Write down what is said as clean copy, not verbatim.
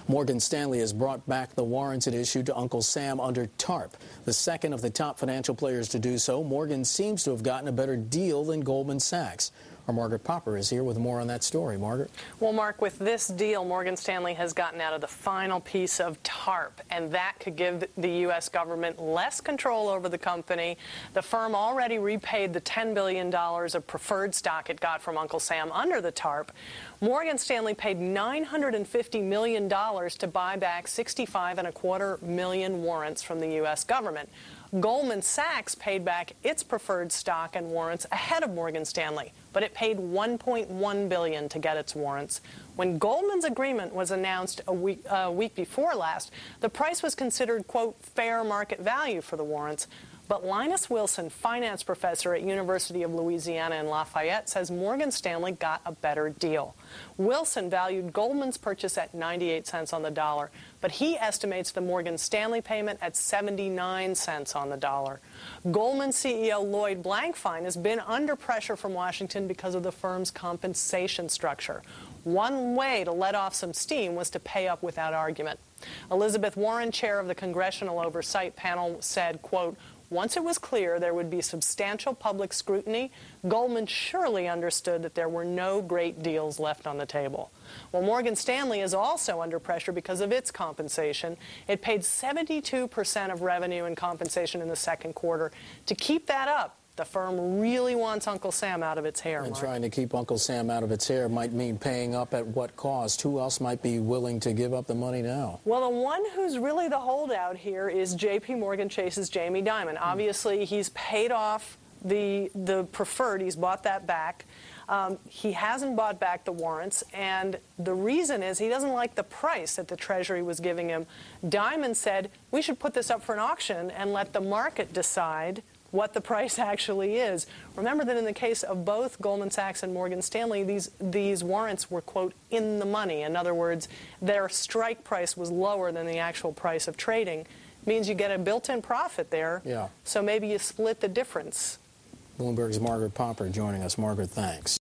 Morgan Stanley has brought back the warrants it issued to Uncle Sam under TARP. The second of the top financial players to do so, Morgan seems to have gotten a better deal than Goldman Sachs. Our Margaret Popper is here with more on that story. Margaret? Well, Mark, with this deal, Morgan Stanley has gotten out of the final piece of TARP, and that could give the U.S. government less control over the company. The firm already repaid the $10 billion of preferred stock it got from Uncle Sam under the TARP. Morgan Stanley paid $950 million to buy back 65.25 million warrants from the U.S. government. Goldman Sachs paid back its preferred stock and warrants ahead of Morgan Stanley, but it paid $1.1 billion to get its warrants. When Goldman's agreement was announced a week before last, the price was considered, quote, fair market value for the warrants. But Linus Wilson, finance professor at University of Louisiana in Lafayette, says Morgan Stanley got a better deal. Wilson valued Goldman's purchase at 98 cents on the dollar, but he estimates the Morgan Stanley payment at 79 cents on the dollar. Goldman CEO Lloyd Blankfein has been under pressure from Washington because of the firm's compensation structure. One way to let off some steam was to pay up without argument. Elizabeth Warren, chair of the Congressional Oversight Panel, said, quote, once it was clear there would be substantial public scrutiny, Goldman surely understood that there were no great deals left on the table. Well, Morgan Stanley is also under pressure because of its compensation. It paid 72% of revenue in compensation in the second quarter. To keep that up, the firm really wants Uncle Sam out of its hair. And trying to keep Uncle Sam out of its hair might mean paying up at what cost? Who else might be willing to give up the money now? Well, the one who's really the holdout here is J.P. Morgan Chase's Jamie Dimon. Obviously, he's paid off the preferred. He's bought that back. He hasn't bought back the warrants, and the reason is he doesn't like the price that the Treasury was giving him. Dimon said, we should put this up for an auction and let the market decide what the price actually is. Remember that in the case of both Goldman Sachs and Morgan Stanley, these warrants were, quote, in the money. In other words, their strike price was lower than the actual price of trading. It means you get a built-in profit there. Yeah. So maybe you split the difference. Bloomberg's Margaret Popper joining us. Margaret, thanks.